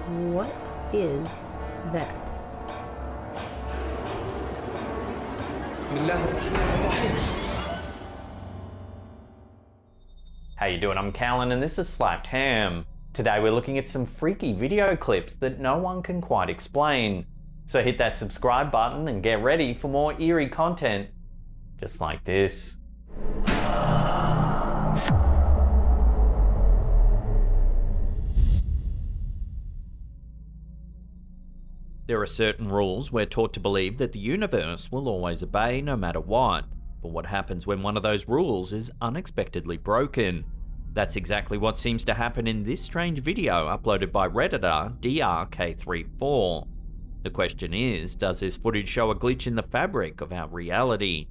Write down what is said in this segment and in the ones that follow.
What is that? How you doing? I'm Callan and this is Slapped Ham. Today we're looking at some freaky video clips that no one can quite explain. So hit that subscribe button and get ready for more eerie content just like this. There are certain rules we're taught to believe that the universe will always obey no matter what. But what happens when one of those rules is unexpectedly broken? That's exactly what seems to happen in this strange video uploaded by Redditor DRK34. The question is, does this footage show a glitch in the fabric of our reality?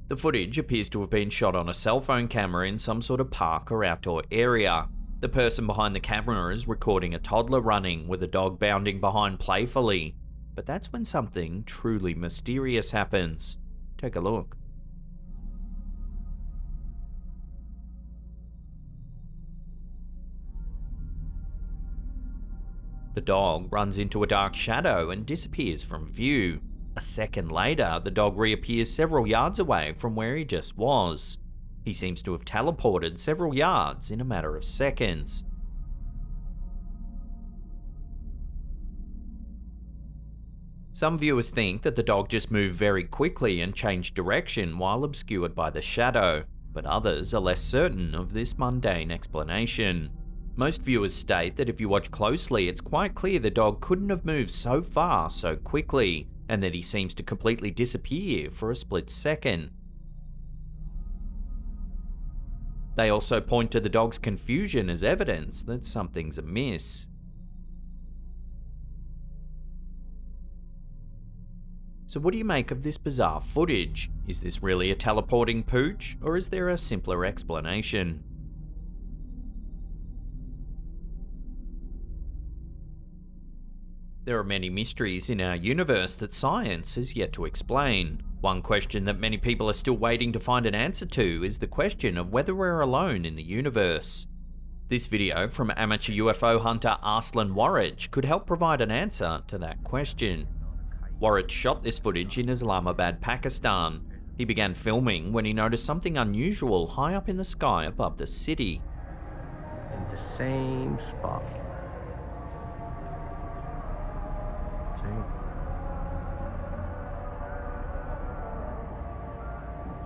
The footage appears to have been shot on a cell phone camera in some sort of park or outdoor area. The person behind the camera is recording a toddler running with a dog bounding behind playfully. But that's when something truly mysterious happens. Take a look. The dog runs into a dark shadow and disappears from view. A second later, the dog reappears several yards away from where he just was. He seems to have teleported several yards in a matter of seconds. Some viewers think that the dog just moved very quickly and changed direction while obscured by the shadow, but others are less certain of this mundane explanation. Most viewers state that if you watch closely, it's quite clear the dog couldn't have moved so far so quickly, and that he seems to completely disappear for a split second. They also point to the dog's confusion as evidence that something's amiss. So what do you make of this bizarre footage? Is this really a teleporting pooch, or is there a simpler explanation? There are many mysteries in our universe that science has yet to explain. One question that many people are still waiting to find an answer to is the question of whether we're alone in the universe. This video from amateur UFO hunter Arslan Warraich could help provide an answer to that question. Warraich shot this footage in Islamabad, Pakistan. He began filming when he noticed something unusual high up in the sky above the city. In the same spot. See?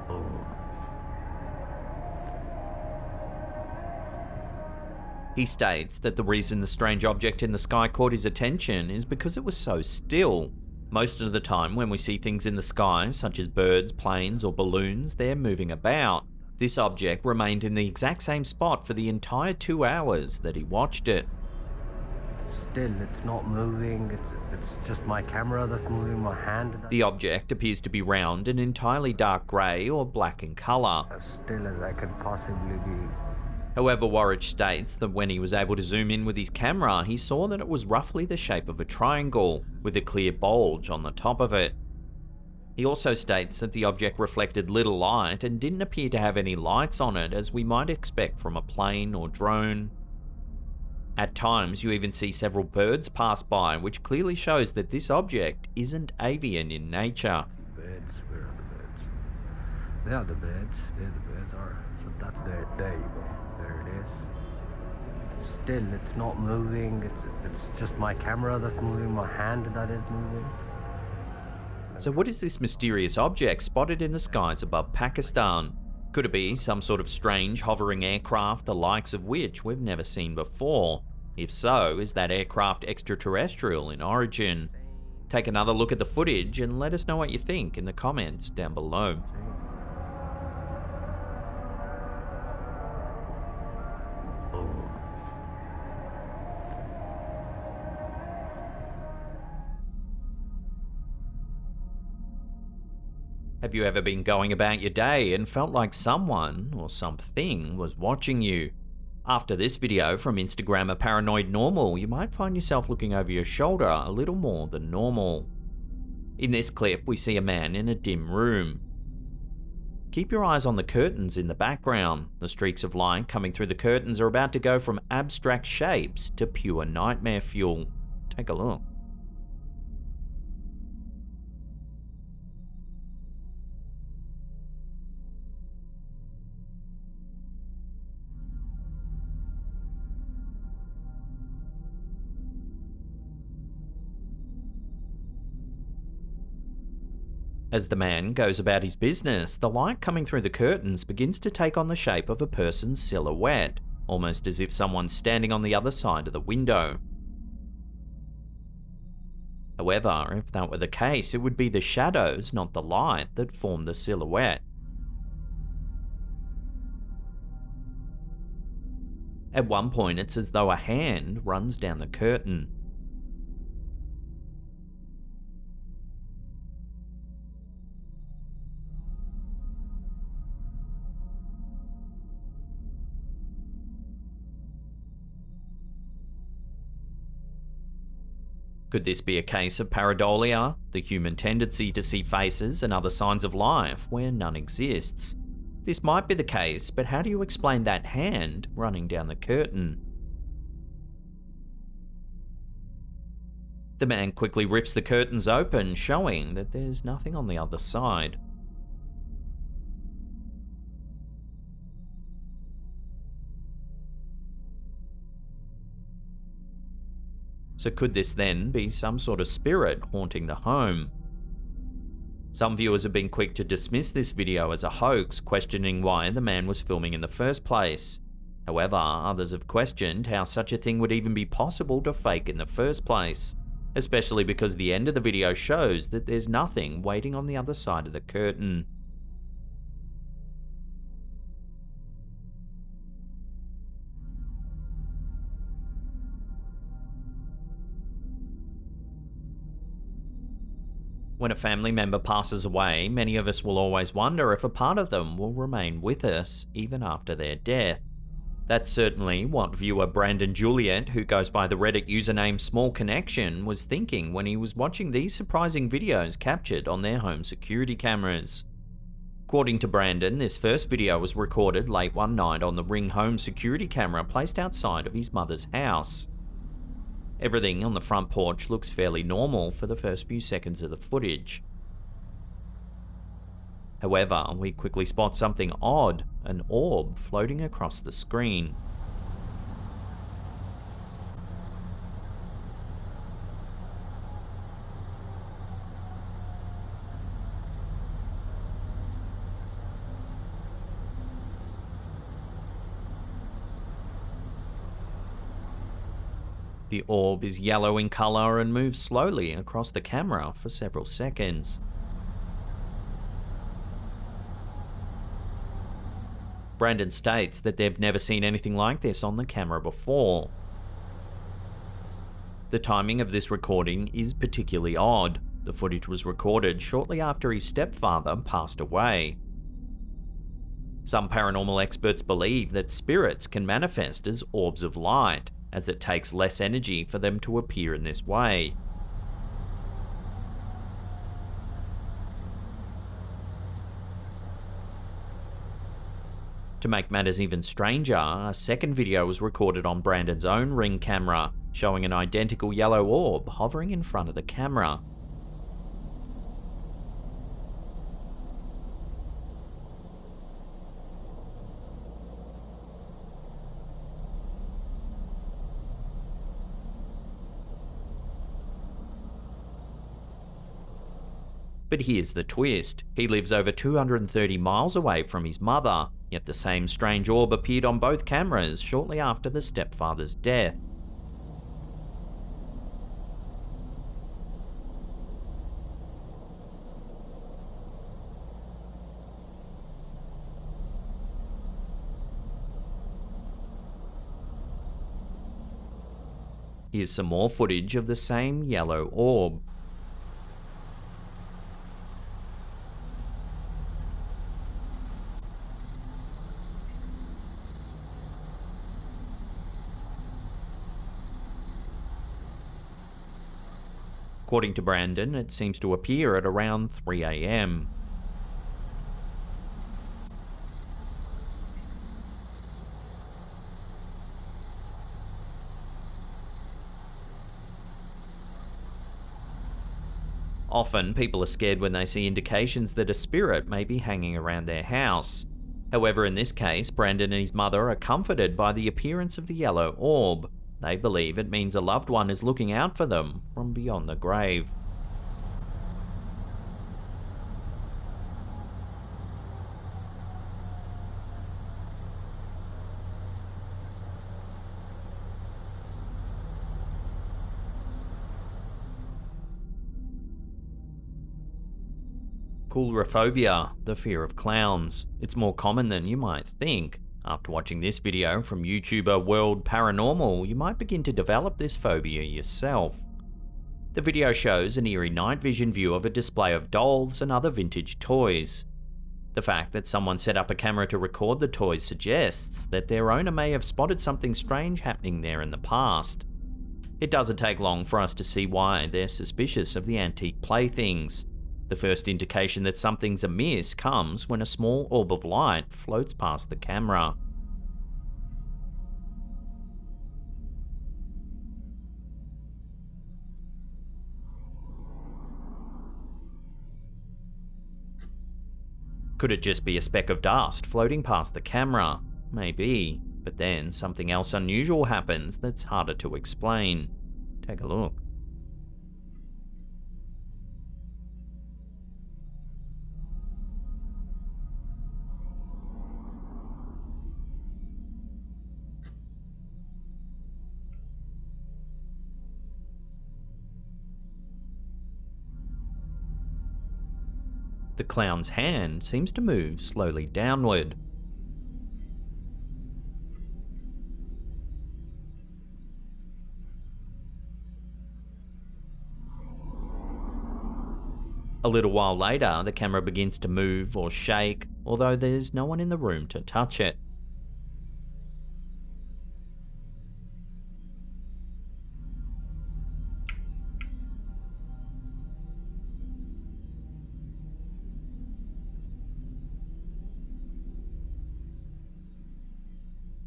Boom. He states that the reason the strange object in the sky caught his attention is because it was so still. Most of the time when we see things in the sky, such as birds, planes, or balloons, they're moving about. This object remained in the exact same spot for the entire 2 hours that he watched it. Still, it's not moving, it's just my camera that's moving, my hand. The object appears to be round and entirely dark grey or black in colour. As still as I could possibly be. However, Warraich states that when he was able to zoom in with his camera, he saw that it was roughly the shape of a triangle, with a clear bulge on the top of it. He also states that the object reflected little light and didn't appear to have any lights on it, as we might expect from a plane or drone. At times, you even see several birds pass by, which clearly shows that this object isn't avian in nature. Birds, where are the birds? They are the birds, there the birds are. So that's there you go. There it is. Still, it's not moving, it's just my camera that's moving, my hand that is moving. So what is this mysterious object spotted in the skies above Pakistan? Could it be some sort of strange hovering aircraft the likes of which we've never seen before? If so, is that aircraft extraterrestrial in origin? Take another look at the footage and let us know what you think in the comments down below. Have you ever been going about your day and felt like someone or something was watching you? After this video from Instagrammer Paranoid Normal, you might find yourself looking over your shoulder a little more than normal. In this clip, we see a man in a dim room. Keep your eyes on the curtains in the background. The streaks of light coming through the curtains are about to go from abstract shapes to pure nightmare fuel. Take a look. As the man goes about his business, the light coming through the curtains begins to take on the shape of a person's silhouette, almost as if someone's standing on the other side of the window. However, if that were the case, it would be the shadows, not the light, that form the silhouette. At one point, it's as though a hand runs down the curtain. Could this be a case of pareidolia, the human tendency to see faces and other signs of life where none exists? This might be the case, but how do you explain that hand running down the curtain? The man quickly rips the curtains open, showing that there's nothing on the other side. So could this then be some sort of spirit haunting the home? Some viewers have been quick to dismiss this video as a hoax, questioning why the man was filming in the first place. However, others have questioned how such a thing would even be possible to fake in the first place, especially because the end of the video shows that there's nothing waiting on the other side of the curtain. When a family member passes away, many of us will always wonder if a part of them will remain with us, even after their death. That's certainly what viewer Brandon Juliet, who goes by the Reddit username Small Connection, was thinking when he was watching these surprising videos captured on their home security cameras. According to Brandon, this first video was recorded late one night on the Ring home security camera placed outside of his mother's house. Everything on the front porch looks fairly normal for the first few seconds of the footage. However, we quickly spot something odd, an orb floating across the screen. The orb is yellow in color and moves slowly across the camera for several seconds. Brandon states that they've never seen anything like this on the camera before. The timing of this recording is particularly odd. The footage was recorded shortly after his stepfather passed away. Some paranormal experts believe that spirits can manifest as orbs of light, as it takes less energy for them to appear in this way. To make matters even stranger, a second video was recorded on Brandon's own Ring camera, showing an identical yellow orb hovering in front of the camera. But here's the twist. He lives over 230 miles away from his mother, yet the same strange orb appeared on both cameras shortly after the stepfather's death. Here's some more footage of the same yellow orb. According to Brandon, it seems to appear at around 3 AM. Often, people are scared when they see indications that a spirit may be hanging around their house. However, in this case, Brandon and his mother are comforted by the appearance of the yellow orb. They believe it means a loved one is looking out for them from beyond the grave. Coulrophobia, the fear of clowns. It's more common than you might think. After watching this video from YouTuber World Paranormal, you might begin to develop this phobia yourself. The video shows an eerie night vision view of a display of dolls and other vintage toys. The fact that someone set up a camera to record the toys suggests that their owner may have spotted something strange happening there in the past. It doesn't take long for us to see why they're suspicious of the antique playthings. The first indication that something's amiss comes when a small orb of light floats past the camera. Could it just be a speck of dust floating past the camera? Maybe, but then something else unusual happens that's harder to explain. Take a look. The clown's hand seems to move slowly downward. A little while later, the camera begins to move or shake, although there's no one in the room to touch it.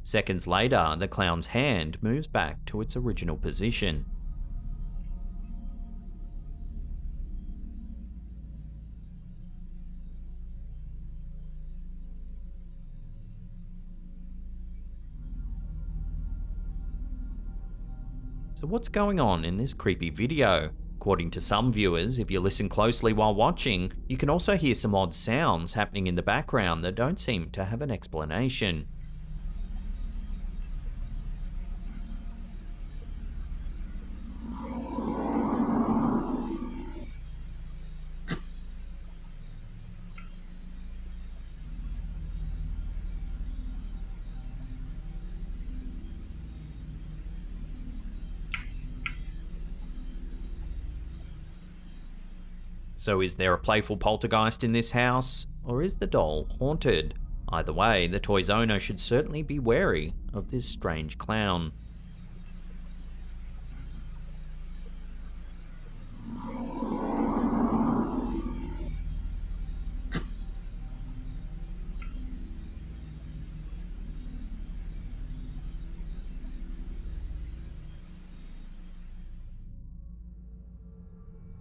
Seconds later, the clown's hand moves back to its original position. So what's going on in this creepy video? According to some viewers, if you listen closely while watching, you can also hear some odd sounds happening in the background that don't seem to have an explanation. So is there a playful poltergeist in this house, or is the doll haunted? Either way, the toy's owner should certainly be wary of this strange clown.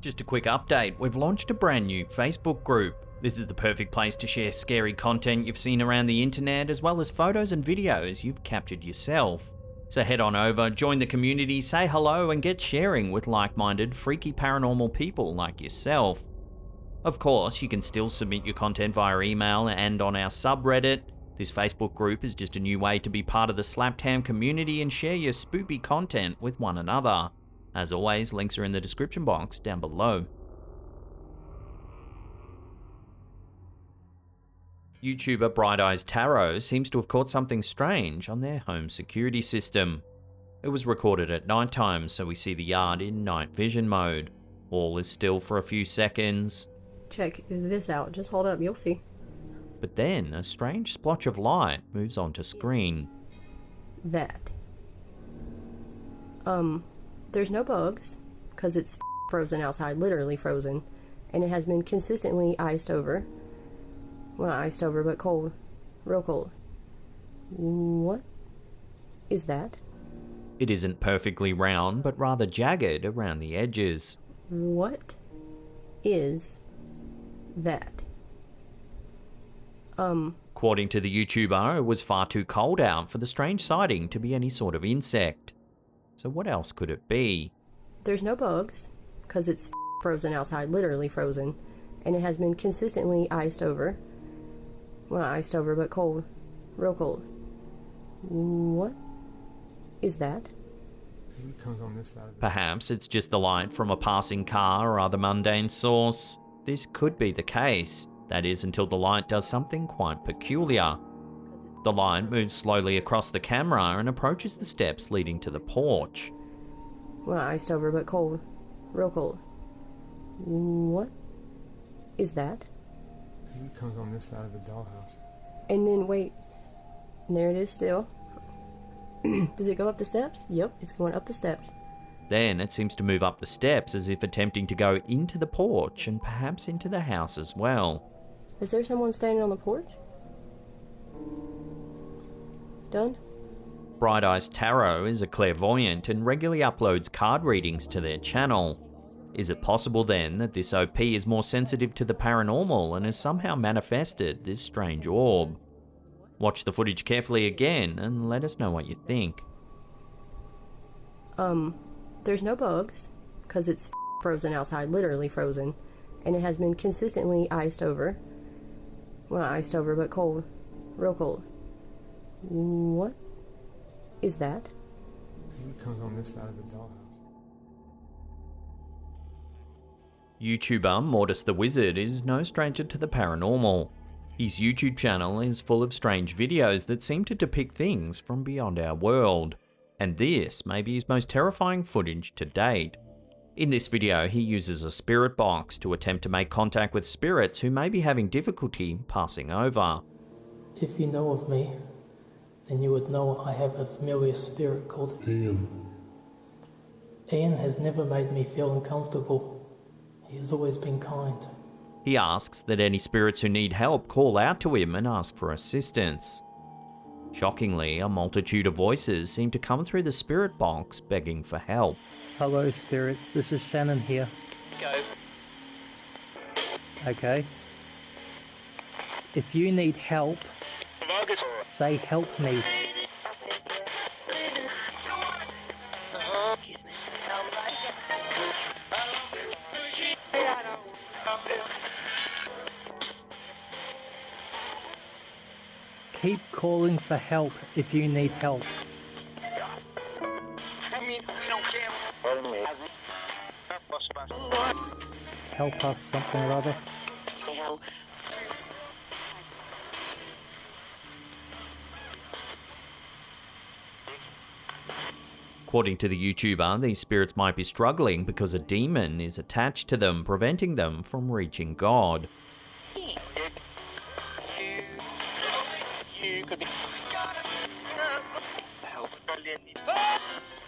Just a quick update, we've launched a brand new Facebook group. This is the perfect place to share scary content you've seen around the internet, as well as photos and videos you've captured yourself. So head on over, join the community, say hello, and get sharing with like-minded, freaky paranormal people like yourself. Of course, you can still submit your content via email and on our subreddit. This Facebook group is just a new way to be part of the Slapped Ham community and share your spoopy content with one another. As always, links are in the description box down below. YouTuber Bright Eyes Tarot seems to have caught something strange on their home security system. It was recorded at night time, so we see the yard in night vision mode. All is still for a few seconds. Check this out. Just hold up, you'll see. But then a strange splotch of light moves onto screen. That. There's no bugs, because it's frozen outside, literally frozen. And it has been consistently iced over. Well, not iced over, but cold. Real cold. What is that? It isn't perfectly round, but rather jagged around the edges. What is that? According to the YouTuber, it was far too cold out for the strange sighting to be any sort of insect. So what else could it be? There's no bugs, because it's frozen outside, literally frozen, and it has been consistently iced over. Well, not iced over, but cold. Real cold. What is that? It comes on this side. Perhaps it's just the light from a passing car or other mundane source. This could be the case. That is, until the light does something quite peculiar. The light moves slowly across the camera and approaches the steps leading to the porch. Well, not iced over, but cold. Real cold. What is that? It comes on this side of the dollhouse. And then, wait. And there it is still. Does it go up the steps? Yep, it's going up the steps. Then it seems to move up the steps as if attempting to go into the porch and perhaps into the house as well. Is there someone standing on the porch? Done? Bright Eyes Tarot is a clairvoyant and regularly uploads card readings to their channel. Is it possible then that this OP is more sensitive to the paranormal and has somehow manifested this strange orb? Watch the footage carefully again and let us know what you think. There's no bugs, because it's frozen outside, literally frozen, and it has been consistently iced over. Well, not iced over, but cold. Real cold. What is that? It comes on this side of the dollhouse. YouTuber Mortis the Wizard is no stranger to the paranormal. His YouTube channel is full of strange videos that seem to depict things from beyond our world, and this may be his most terrifying footage to date. In this video, he uses a spirit box to attempt to make contact with spirits who may be having difficulty passing over. If you know of me, then you would know I have a familiar spirit called Ian. Ian has never made me feel uncomfortable. He has always been kind. He asks that any spirits who need help call out to him and ask for assistance. Shockingly, a multitude of voices seem to come through the spirit box begging for help. Hello, spirits. This is Shannon here. Go. Okay. If you need help, say help me. Keep calling for help if you need help. Help us something or other. According to the YouTuber, these spirits might be struggling because a demon is attached to them, preventing them from reaching God.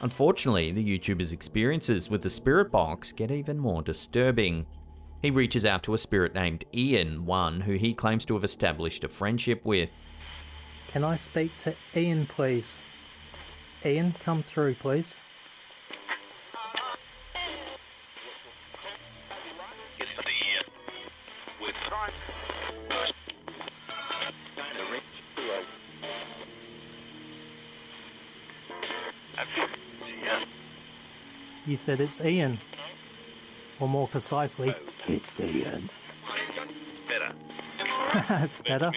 Unfortunately, the YouTuber's experiences with the spirit box get even more disturbing. He reaches out to a spirit named Ian, one who he claims to have established a friendship with. Can I speak to Ian, please? Ian, come through, please. You said it's Ian. Or more precisely, It's Ian. it's better.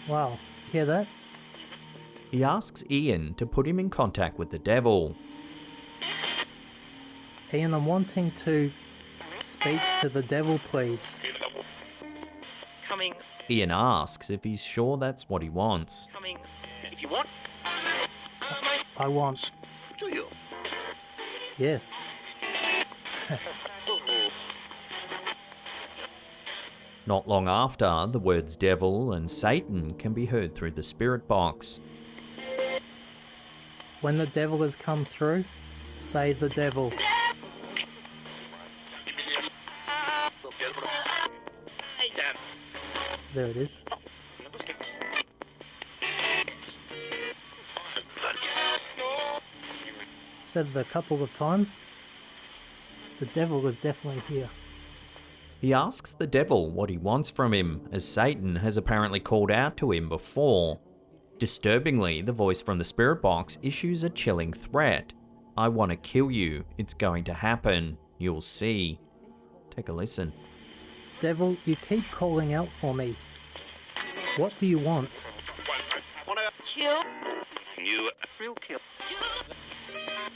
Wow, hear that? He asks Ian to put him in contact with the devil. Ian, I'm wanting to speak to the devil, please. Coming, Ian asks if he's sure that's what he wants. coming. If you want, I want. do you? Yes. Not long after, the words devil and Satan can be heard through the spirit box. When the devil has come through, say the devil. There it is. said it a couple of times. The devil was definitely here. He asks the devil what he wants from him, as Satan has apparently called out to him before. Disturbingly, the voice from the spirit box issues a chilling threat. "I want to kill you. It's going to happen. You'll see." Take a listen. Devil, you keep calling out for me. What do you want? Want to kill you? Real kill.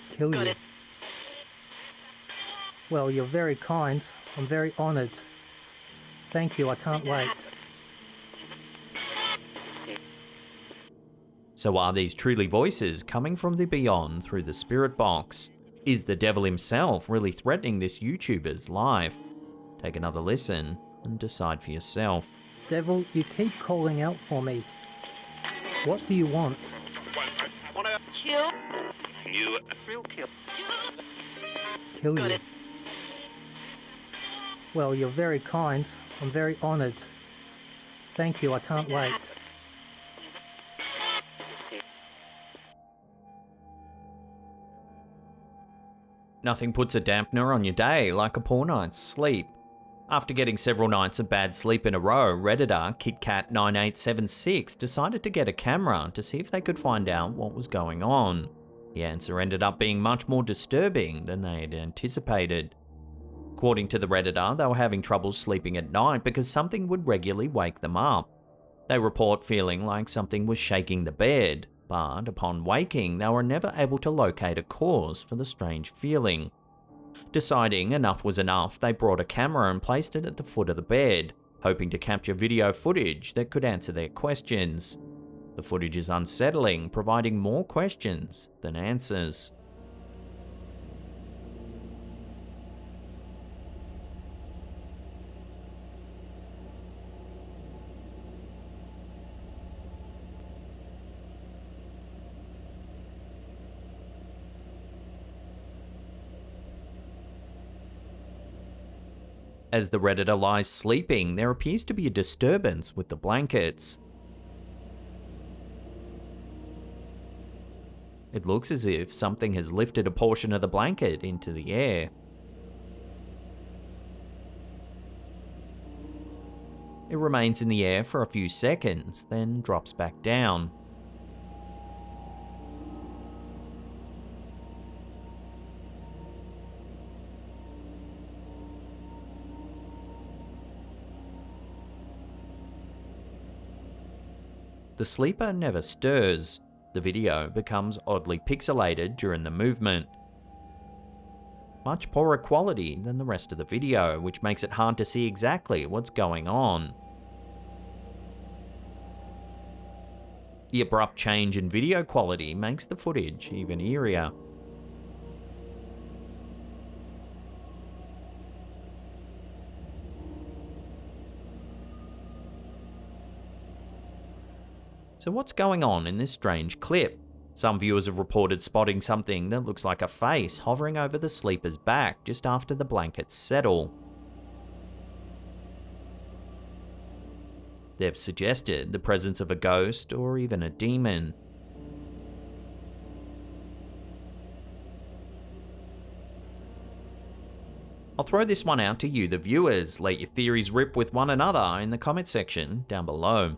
Kill you. Well, you're very kind. I'm very honoured. Thank you, I can't wait. So are these truly voices coming from the beyond through the spirit box? Is the devil himself really threatening this YouTuber's life? Take another listen and decide for yourself. Devil, you keep calling out for me. What do you want? Want to kill you? Real kill. Kill you. Well, you're very kind. I'm very honoured. Thank you, I can't wait. Nothing puts a dampener on your day like a poor night's sleep. After getting several nights of bad sleep in a row, Redditor KitKat9876 decided to get a camera to see if they could find out what was going on. The answer ended up being much more disturbing than they had anticipated. According to the Redditor, they were having trouble sleeping at night because something would regularly wake them up. They report feeling like something was shaking the bed, but upon waking, they were never able to locate a cause for the strange feeling. Deciding enough was enough, they brought a camera and placed it at the foot of the bed, hoping to capture video footage that could answer their questions. The footage is unsettling, providing more questions than answers. As the Redditor lies sleeping, there appears to be a disturbance with the blankets. It looks as if something has lifted a portion of the blanket into the air. It remains in the air for a few seconds, then drops back down. The sleeper never stirs. The video becomes oddly pixelated during the movement. Much poorer quality than the rest of the video, which makes it hard to see exactly what's going on. The abrupt change in video quality makes the footage even eerier. So what's going on in this strange clip? Some viewers have reported spotting something that looks like a face hovering over the sleeper's back just after the blankets settle. They've suggested the presence of a ghost or even a demon. I'll throw this one out to you, the viewers. Let your theories rip with one another in the comment section down below.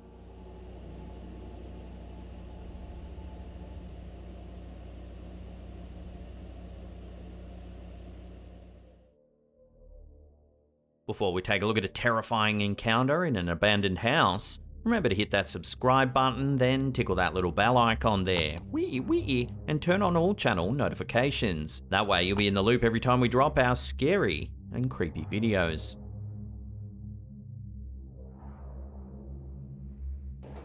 Before we take a look at a terrifying encounter in an abandoned house, remember to hit that subscribe button, then tickle that little bell icon there, and turn on all channel notifications. That way you'll be in the loop every time we drop our scary and creepy videos.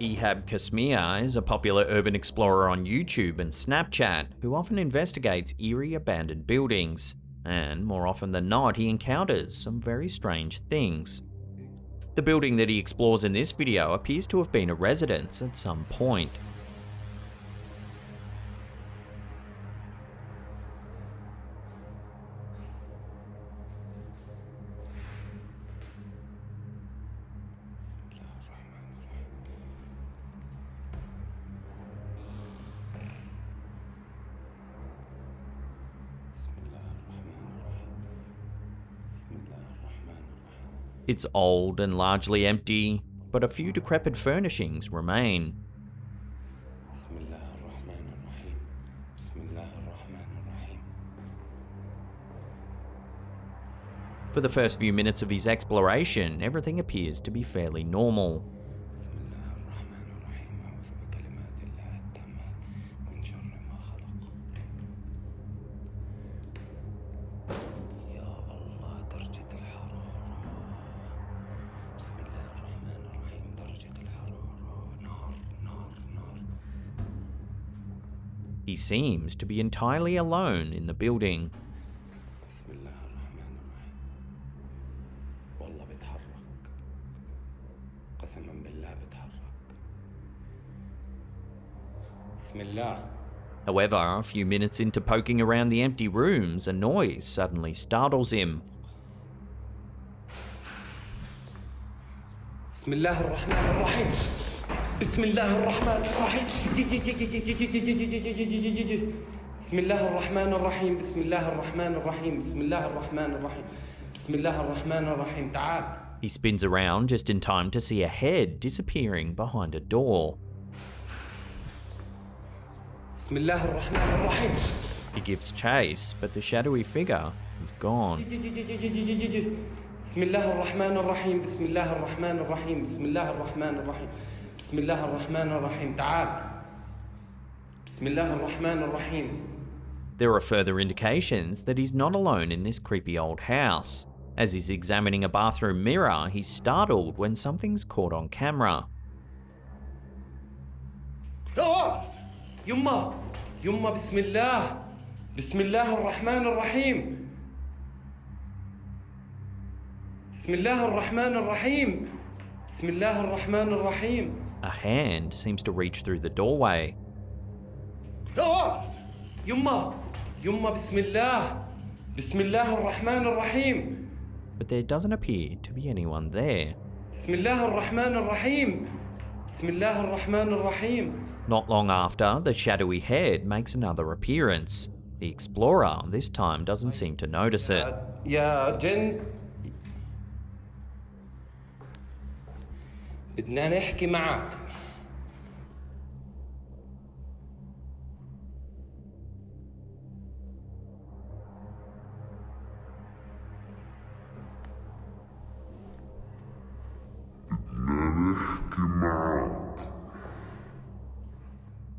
Ehab Kasmir is a popular urban explorer on YouTube and Snapchat who often investigates eerie abandoned buildings. And more often than not, he encounters some very strange things. The building that he explores in this video appears to have been a residence at some point. It's old and largely empty, but a few decrepit furnishings remain. For the first few minutes of his exploration, everything appears to be fairly normal. He seems to be entirely alone in the building. However, a few minutes into poking around the empty rooms, a noise suddenly startles him. He spins around just in time to see a head disappearing behind a door. He gives chase, but the shadowy figure is gone. There are further indications that he's not alone in this creepy old house. As he's examining a bathroom mirror, he's startled when something's caught on camera. يما بسم الله الرحمن الرحيم بسم الله الرحمن الرحيم. A hand seems to reach through the doorway. يما بسم الله الرحمن الرحيم. But there doesn't appear to be anyone there. بسم الله الرحمن الرحيم. Not long after, the shadowy head makes another appearance. The explorer this time doesn't seem to notice it. يا جن بدنا نحكي معك.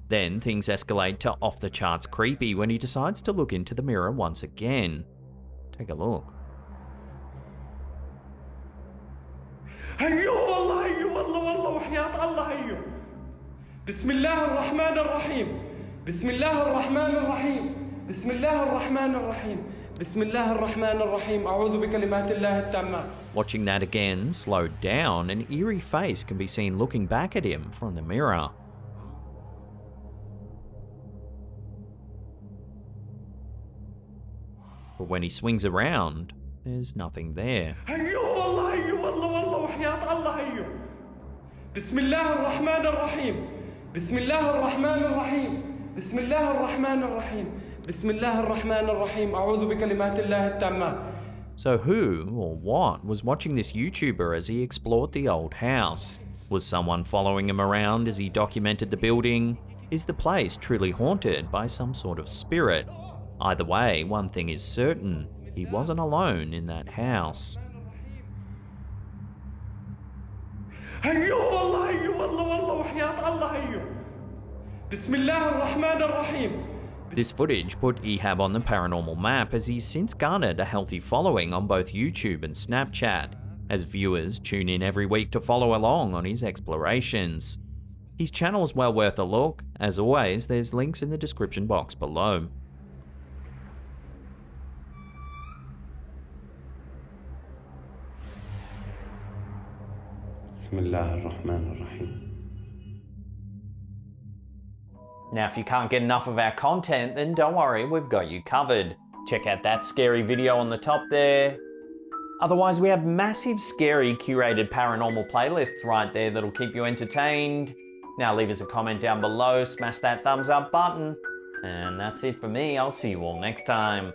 Then things escalate to off-the-charts creepy when he decides to look into the mirror once again. Take a look. هيو والله وحياة الله هيو. بسم الله الرحمن الرحيم. بسم الله الرحمن الرحيم. بسم الله الرحمن الرحيم. بسم الله الرحمن الرحيم. أعوذ بكلمات الله التامات. Watching that again, slowed down, an eerie face can be seen looking back at him from the mirror. But when he swings around, there's nothing there. هيو والله وحياة الله هيو. بسم الله الرحمن الرحيم. بسم الله الرحمن الرحيم. بسم الله الرحمن الرحيم. بسم الله الرحمن الرحيم. أعوذ بكلمات الله التامات. So who or what was watching this YouTuber as he explored the old house? Was someone following him around as he documented the building? Is the place truly haunted by some sort of spirit? Either way, one thing is certain, he wasn't alone in that house. هيو والله وحياة الله هيو. بسم الله الرحمن الرحيم. This footage put Ehab on the paranormal map as he's since garnered a healthy following on both YouTube and Snapchat, as viewers tune in every week to follow along on his explorations. His channel is well worth a look. As always, there's links in the description box below. بسم الله الرحمن الرحيم. Now, if you can't get enough of our content, then don't worry, we've got you covered. Check out that scary video on the top there. Otherwise, we have massive, scary, curated paranormal playlists right there that'll keep you entertained. Now, leave us a comment down below, smash that thumbs up button. And that's it for me. I'll see you all next time.